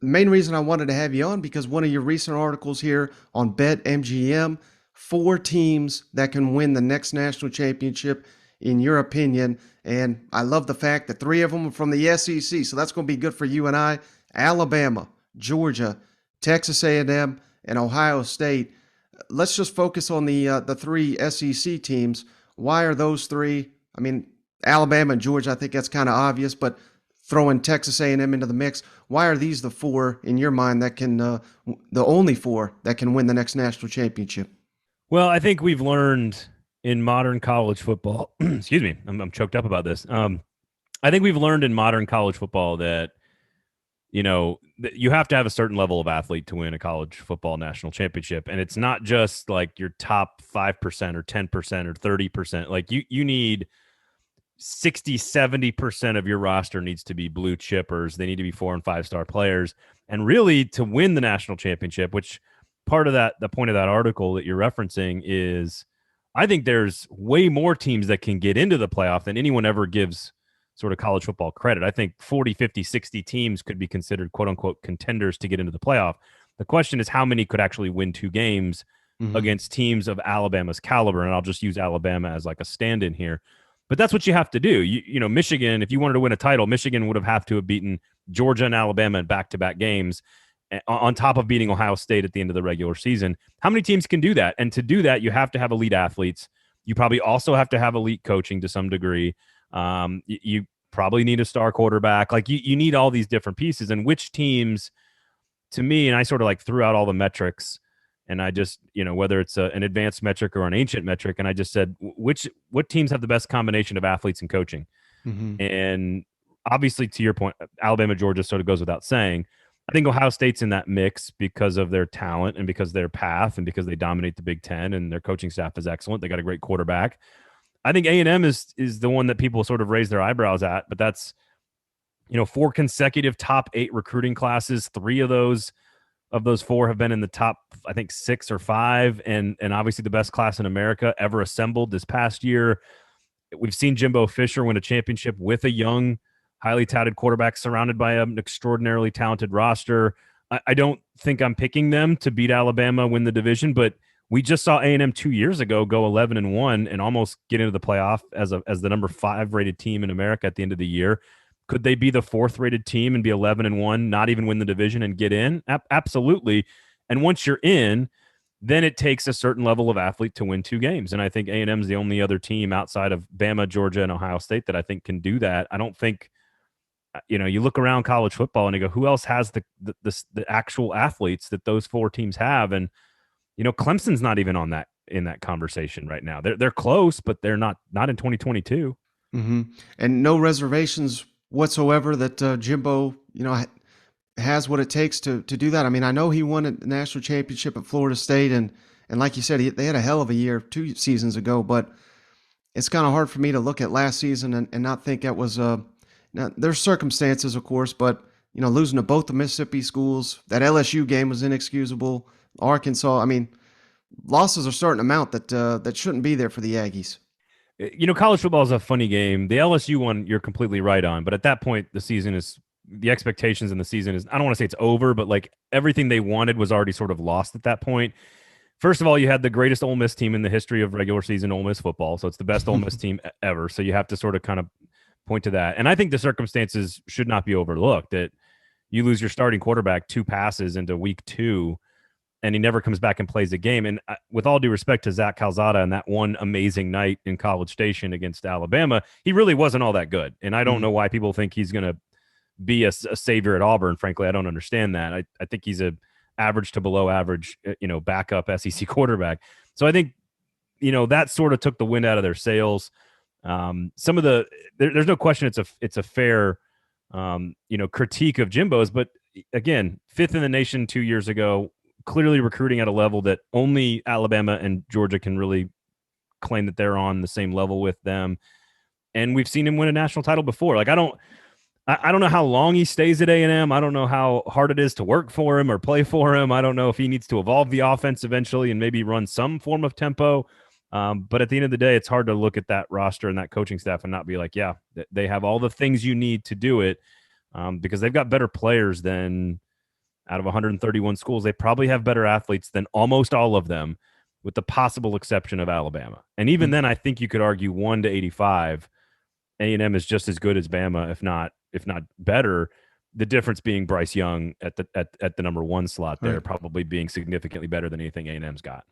The main reason I wanted to have you on because one of your recent articles here on BetMGM, four teams that can win the next national championship, in your opinion. And I love the fact that three of them are from the SEC, so that's going to be good for you and I. Alabama, Georgia, Texas A&M, and Ohio State. Let's just focus on the three SEC teams. Why are those three? I mean, Alabama and Georgia, I think that's kind of obvious, but throwing Texas A&M into the mix, why are these the four in your mind that can, the only four that can win the next national championship? Well, I think we've learned in modern college football. Excuse me, I'm choked up about this. I think we've learned in modern college football that you have to have a certain level of athlete to win a college football national championship, and it's not just like your top 5% or 10% or 30%. Like you need 60, 70% of your roster needs to be blue chippers. They need to be 4 and 5 star players. And really, to win the national championship, which part of that, the point of that article that you're referencing is, I think there's way more teams that can get into the playoff than anyone ever gives sort of college football credit. I think 40, 50, 60 teams could be considered quote unquote contenders to get into the playoff. The question is how many could actually win 2 games Mm-hmm. against teams of Alabama's caliber. And I'll just use Alabama as like a stand in here. But that's what you have to do. Michigan, if you wanted to win a title, Michigan would have to have beaten Georgia and Alabama in back-to-back games on top of beating Ohio State at the end of the regular season. How many teams can do that? And to do that, you have to have elite athletes. You probably also have to have elite coaching to some degree. You probably need a star quarterback. Like you need all these different pieces. And which teams, to me, and I sort of like threw out all the metrics, and I just, whether it's an advanced metric or an ancient metric, and I just said, what teams have the best combination of athletes and coaching? Mm-hmm. And obviously, to your point, Alabama, Georgia sort of goes without saying. I think Ohio State's in that mix because of their talent and because of their path and because they dominate the Big Ten and their coaching staff is excellent. They got a great quarterback. I think A&M is the one that people sort of raise their eyebrows at, but that's 4 consecutive top 8 recruiting classes. 3 of those 4 have been in the top, I think, 6 or 5, and obviously the best class in America ever assembled this past year. We've seen Jimbo Fisher win a championship with a young, highly touted quarterback surrounded by an extraordinarily talented roster. I don't think I'm picking them to beat Alabama, win the division, but we just saw A&M 2 years ago go 11-1 and almost get into the playoff as the number 5 rated team in America at the end of the year. Could they be the 4th rated team and be 11-1, not even win the division and get in? Absolutely. And once you're in, then it takes a certain level of athlete to win 2 games. And I think A&M is the only other team outside of Bama, Georgia, and Ohio State that I think can do that. I don't think, you look around college football and you go, who else has the actual athletes that those 4 teams have? And, Clemson's not even on that in that conversation right now. They're close, but they're not in 2022. Mm-hmm. And no reservations whatsoever that Jimbo, has what it takes to do that. I mean, I know he won a national championship at Florida State, and like you said, they had a hell of a year 2 seasons ago. But it's kind of hard for me to look at last season and not think that was now there's circumstances, of course, but losing to both the Mississippi schools, that LSU game was inexcusable. Arkansas, I mean, losses are starting to mount that shouldn't be there for the Aggies. College football is a funny game. The LSU one, you're completely right on. But at that point, the expectations in the season is, I don't want to say it's over, but like everything they wanted was already sort of lost at that point. First of all, you had the greatest Ole Miss team in the history of regular season Ole Miss football. So it's the best Ole Miss team ever. So you have to sort of kind of point to that. And I think the circumstances should not be overlooked that you lose your starting quarterback 2 passes into week 2 and he never comes back and plays a game. And with all due respect to Zach Calzada and that one amazing night in College Station against Alabama, he really wasn't all that good. And I don't know why people think he's going to be a savior at Auburn. Frankly, I don't understand that. I think he's a average to below average, backup SEC quarterback. So I think, that sort of took the wind out of their sails. Some of there's no question it's a fair, critique of Jimbo's, but again, 5th in the nation 2 years ago, clearly recruiting at a level that only Alabama and Georgia can really claim that they're on the same level with them. And we've seen him win a national title before. Like, I don't know how long he stays at A&M. I don't know how hard it is to work for him or play for him. I don't know if he needs to evolve the offense eventually and maybe run some form of tempo. But at the end of the day, it's hard to look at that roster and that coaching staff and not be like, yeah, they have all the things you need to do it, because they've got better players than out of 131 schools, they probably have better athletes than almost all of them, with the possible exception of Alabama. And even then, I think you could argue 1 to 85, A&M is just as good as Bama, if not better. The difference being Bryce Young at the number 1 slot there, Right. probably being significantly better than anything A&M's got.